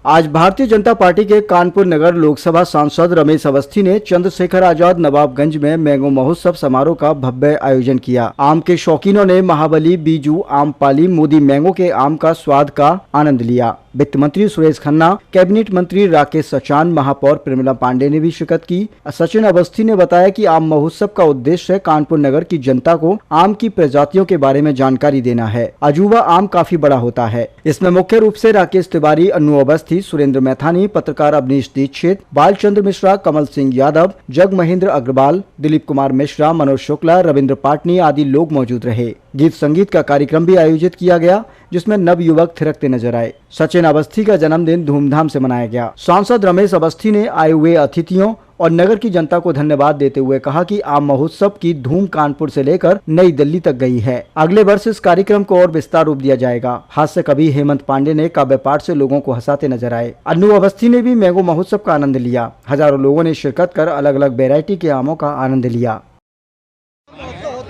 आज भारतीय जनता पार्टी के कानपुर नगर लोकसभा सांसद रमेश अवस्थी ने चंद्रशेखर आजाद नवाबगंज में मैंगो महोत्सव समारोह का भव्य आयोजन किया। आम के शौकीनों ने महाबली, बीजू, आमपाली, मोदी मैंगो के आम का स्वाद का आनंद लिया। वित्त मंत्री सुरेश खन्ना, कैबिनेट मंत्री राकेश सचान, महापौर प्रेमिला पांडे ने भी शिरकत की। सचिन अवस्थी ने बताया कि आम महोत्सव का उद्देश्य कानपुर नगर की जनता को आम की प्रजातियों के बारे में जानकारी देना है। अजूबा आम काफी बड़ा होता है। इसमें मुख्य रूप से राकेश तिवारी, अन्नू अवस्थी, सुरेंद्र मैथानी, पत्रकार अवनीश दीक्षित, बालचंद्र मिश्रा, कमल सिंह यादव, जग महेंद्र अग्रवाल, दिलीप कुमार मिश्रा, मनोज शुक्ला, रविंद्र पाटनी आदि लोग मौजूद रहे। गीत संगीत का कार्यक्रम भी आयोजित किया गया, जिसमें नव युवक थिरकते नजर आए। सचिन अवस्थी का जन्मदिन धूमधाम से मनाया गया। सांसद रमेश अवस्थी ने आए हुए अतिथियों और नगर की जनता को धन्यवाद देते हुए कहा कि आम महोत्सव की धूम कानपुर से लेकर नई दिल्ली तक गई है। अगले वर्ष इस कार्यक्रम को और विस्तार रूप दिया जाएगा। हास्य कवि हेमंत पांडे ने काव्य पाठ से लोगों को हंसाते नजर आए। अन्नू अवस्थी ने भी मैंगो महोत्सव का आनंद लिया। हजारों लोगों ने शिरकत कर अलग अलग वैरायटी के आमों का आनंद लिया।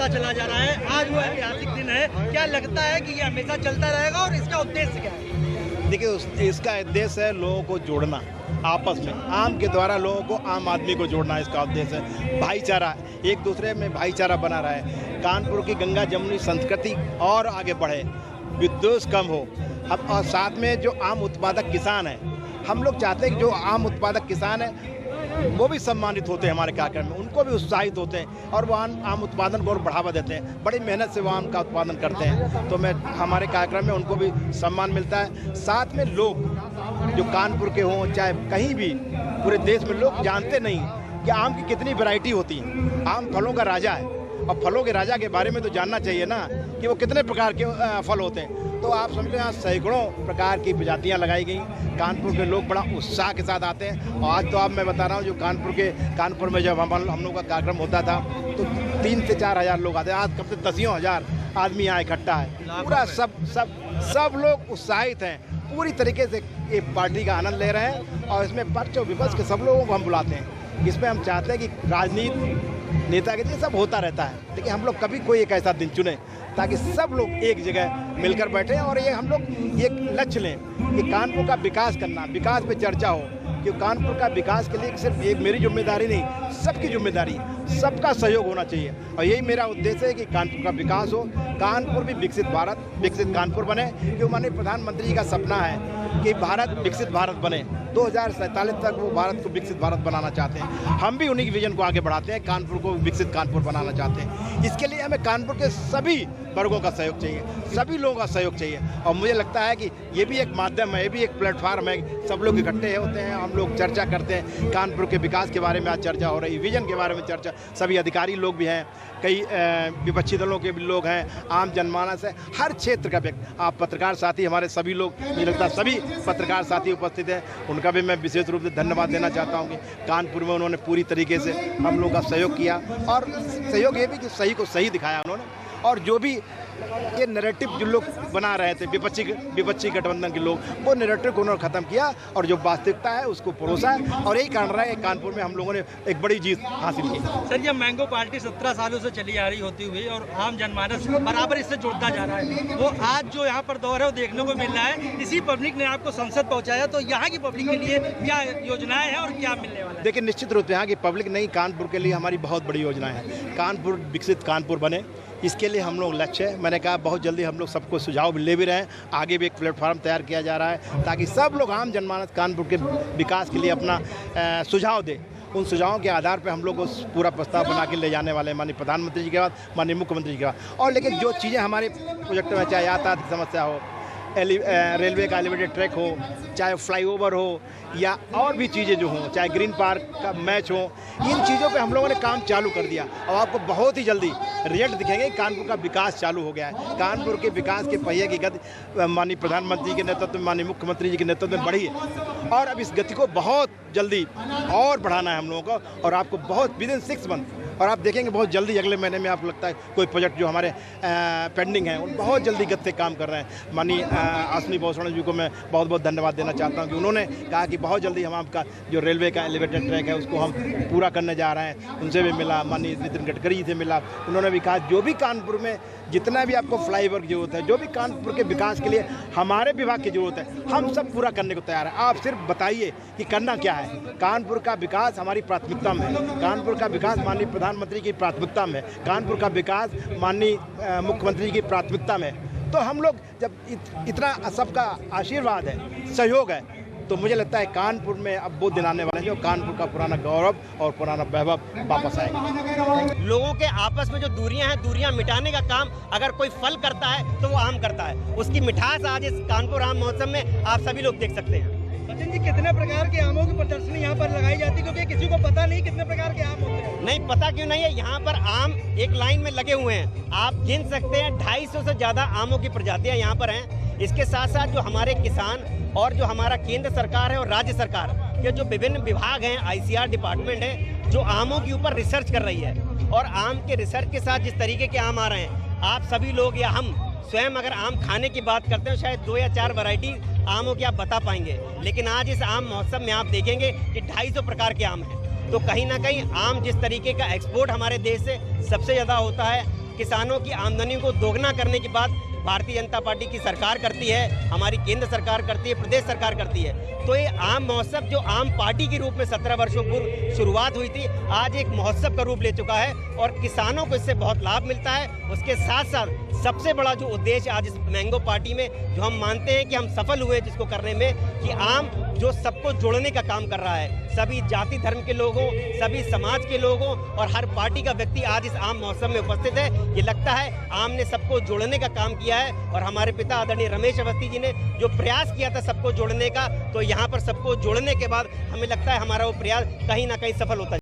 चला जा रहा है, आज वो ऐतिहासिक दिन है। क्या लगता है कि ये हमेशा चलता रहेगा और इसका उद्देश्य क्या है? देखिए, इसका उद्देश्य है लोगों को जोड़ना आपस में। आम के द्वारा लोगों को, आम आदमी को जोड़ना इसका उद्देश्य है। भाईचारा, एक दूसरे में भाईचारा बना रहे। कानपुर की गंगा जमुनी संस्कृति और आगे बढ़े, विद्वेष कम हो। अब और साथ में जो आम उत्पादक किसान हैं, हम लोग चाहते हैं कि जो आम उत्पादक किसान हैं वो भी सम्मानित होते हैं हमारे कार्यक्रम में, उनको भी उत्साहित होते हैं और वो आम उत्पादन को और बढ़ावा देते हैं। बड़ी मेहनत से वो आम का उत्पादन करते हैं, तो हमारे कार्यक्रम में उनको भी सम्मान मिलता है। साथ में लोग जो कानपुर के हों, चाहे कहीं भी पूरे देश में, लोग जानते नहीं कि आम की कितनी वैरायटी होती है। आम फलों का राजा है और फलों के राजा के बारे में तो जानना चाहिए ना कि वो कितने प्रकार के फल होते हैं। तो आप समझो, यहाँ सैकड़ों प्रकार की प्रजातियाँ लगाई गई। कानपुर के लोग बड़ा उत्साह के साथ आते हैं। और आज तो आप मैं बता रहा हूँ, जो कानपुर में जब हम लोग का कार्यक्रम होता था तो 3 से 4 हज़ार लोग आते हैं। आज कम से 10 हज़ार आदमी यहाँ इकट्ठा है। पूरा सब लोग उत्साहित हैं, पूरी तरीके से ये पार्टी का आनंद ले रहे हैं। और इसमें पक्ष और विपक्ष के सब लोगों को हम बुलाते हैं। इसमें हम चाहते हैं कि राजनीति, नेता के लिए सब होता रहता है, लेकिन हम लोग कभी कोई एक ऐसा दिन चुने ताकि सब लोग एक जगह मिलकर बैठे और ये हम लोग एक लक्ष्य लें कि कानपुर का विकास करना, विकास पे चर्चा हो। कि कानपुर का विकास के लिए सिर्फ एक मेरी जिम्मेदारी नहीं, सबकी जिम्मेदारी, सबका सहयोग होना चाहिए। और यही मेरा उद्देश्य है कि कानपुर का विकास हो, कानपुर भी विकसित भारत, विकसित कानपुर बने। क्यों, माननीय प्रधानमंत्री जी का सपना है कि भारत विकसित भारत बने। 2047 तक वो भारत को विकसित भारत बनाना चाहते हैं। हम भी उन्हीं की विजन को आगे बढ़ाते हैं, कानपुर को विकसित कानपुर बनाना चाहते हैं। इसके लिए हमें कानपुर के सभी वर्गों का सहयोग चाहिए, सभी लोगों का सहयोग चाहिए। और मुझे लगता है कि ये भी एक माध्यम है, ये भी एक प्लेटफार्म है। सब लोग इकट्ठे होते हैं, हम लोग चर्चा करते हैं। कानपुर के विकास के बारे में आज चर्चा हो रही है, विजन के बारे में चर्चा। सभी अधिकारी लोग भी हैं, कई विपक्षी दलों के भी लोग हैं, आम जनमानस है, हर क्षेत्र का व्यक्ति। आप पत्रकार साथी, हमारे सभी लोग, मुझे लगता है सभी पत्रकार साथी उपस्थित हैं, उनका भी मैं विशेष रूप से धन्यवाद देना चाहता हूँ कि कानपुर में उन्होंने पूरी तरीके से हम लोग का सहयोग किया। और सहयोग ये भी कि सही को सही दिखाया उन्होंने। और जो भी ये नैरेटिव जो लोग बना रहे थे, विपक्षी गठबंधन के लोग, वो नैरेटिव को उन्होंने खत्म किया और जो वास्तविकता है उसको परोसा है। और यही कारण रहा है कानपुर में हम लोगों ने एक बड़ी जीत हासिल की। सर, ये मैंगो पार्टी 17 सालों से चली आ रही होती हुई और आम जनमानस बराबर इससे जुड़ता जा रहा है, वो आज जो यहाँ पर दौर है वो देखने को मिल रहा है। इसी पब्लिक ने आपको संसद पहुँचाया, तो यहाँ की पब्लिक के लिए क्या योजनाएं हैं और क्या मिलने वाला है? देखिए, निश्चित रूप से यहाँ की पब्लिक नहीं, कानपुर के लिए हमारी बहुत बड़ी योजनाएं हैं। कानपुर विकसित कानपुर बने, इसके लिए हम लोग लक्ष्य है। मैंने कहा बहुत जल्दी हम लोग सबको सुझाव ले भी रहे हैं, आगे भी एक प्लेटफॉर्म तैयार किया जा रहा है ताकि सब लोग, आम जनमानस, कानपुर के विकास के लिए अपना सुझाव दे। उन सुझावों के आधार पर हम लोग उस पूरा प्रस्ताव बना के ले जाने वाले हैं, माननीय प्रधानमंत्री जी के बाद, माननीय मुख्यमंत्री जी के बाद। और लेकिन जो चीज़ें हमारे प्रोजेक्ट में, चाहे यातायात की समस्या हो, रेलवे का एलिवेटेड ट्रैक हो, चाहे फ्लाईओवर हो, या और भी चीज़ें जो हों, चाहे ग्रीन पार्क का मैच हो, इन चीज़ों पे हम लोगों ने काम चालू कर दिया। और आपको बहुत ही जल्दी रिजल्ट दिखेंगे। कानपुर का विकास चालू हो गया है। कानपुर के विकास के पहिए की गति माननीय प्रधानमंत्री के नेतृत्व में, माननीय मुख्यमंत्री जी के नेतृत्व में बढ़ी है और अब इस गति को बहुत जल्दी और बढ़ाना है हम लोगों को। और आपको बहुत विदिन 6 मंथ और आप देखेंगे बहुत जल्दी अगले महीने में आपको लगता है कोई प्रोजेक्ट जो हमारे पेंडिंग हैं उन बहुत जल्दी गति से काम कर रहे हैं। माननीय अश्विनी भूषण जी को मैं बहुत बहुत धन्यवाद देना चाहता हूँ कि उन्होंने कहा कि बहुत जल्दी हम आपका जो रेलवे का एलिवेटेड ट्रैक है उसको हम पूरा करने जा रहे हैं। उनसे भी मिला, माननीय नितिन गडकरी जी से मिला, उन्होंने भी कहा जो भी कानपुर में जितना भी आपको फ्लाईओवर की जरूरत है, जो भी कानपुर के विकास के लिए हमारे विभाग की जरूरत है, हम सब पूरा करने को तैयार हैं। आप सिर्फ बताइए कि करना क्या है। कानपुर का विकास हमारी प्राथमिकता में है, कानपुर का विकास माननीय प्रधानमंत्री की प्राथमिकता में, कानपुर का विकास माननीय मुख्यमंत्री की प्राथमिकता में। तो हम लोग जब इतना सबका आशीर्वाद है, सहयोग है, तो मुझे लगता है कानपुर में अब वो दिन आने वाले हैं जो कानपुर का पुराना गौरव और पुराना वैभव वापस आएगा। लोगों के आपस में जो दूरियां हैं, दूरियां मिटाने का काम अगर कोई फल करता है तो वो आम करता है। उसकी मिठास आज इस कानपुर आम महोत्सव में आप सभी लोग देख सकते हैं। सचिन जी, कितने प्रकार के आमों की प्रदर्शनी यहाँ पर लगाई जाती है, क्योंकि किसी को पता नहीं कितने प्रकार के आम होते हैं। नहीं पता क्यों नहीं है, यहाँ पर आम एक लाइन में लगे हुए हैं, आप गिन सकते हैं 250 से ज्यादा आमों की प्रजातियां यहाँ पर हैं। इसके साथ साथ जो हमारे किसान और जो हमारा केंद्र सरकार है और राज्य सरकार के जो विभिन्न विभाग हैं, ICR डिपार्टमेंट है जो आमों के ऊपर रिसर्च कर रही है। और आम के रिसर्च के साथ जिस तरीके के आम आ रहे हैं, आप सभी लोग या हम स्वयं अगर आम खाने की बात करते हैं शायद 2 या 4 वैरायटी आमों की आप बता पाएंगे, लेकिन आज इस आम महोत्सव में आप देखेंगे कि 250 प्रकार के आम हैं। तो कहीं ना कहीं आम जिस तरीके का एक्सपोर्ट हमारे देश से सबसे ज़्यादा होता है, किसानों की आमदनी को दोगुना करने की बात भारतीय जनता पार्टी की सरकार करती है, हमारी केंद्र सरकार करती है, प्रदेश सरकार करती है। तो ये आम महोत्सव जो आम पार्टी के रूप में 17 वर्षों पूर्व शुरुआत हुई थी, आज एक महोत्सव का रूप ले चुका है और किसानों को इससे बहुत लाभ मिलता है। उसके साथ साथ सबसे बड़ा जो उद्देश्य आज इस मैंगो पार्टी में जो हम मानते हैं कि हम सफल हुए जिसको करने में, कि आम जो सबको जोड़ने का काम कर रहा है, सभी जाति धर्म के लोगों, सभी समाज के लोगों और हर पार्टी का व्यक्ति आज इस आम महोत्सव में उपस्थित है। ये लगता है आम ने सबको जोड़ने का काम किया है और हमारे पिता आदरणीय रमेश अवस्थी जी ने जो प्रयास किया था सबको जोड़ने का, तो यहाँ पर सबको जोड़ने के बाद हमें लगता है हमारा वो प्रयास कहीं ना कहीं सफल होता है।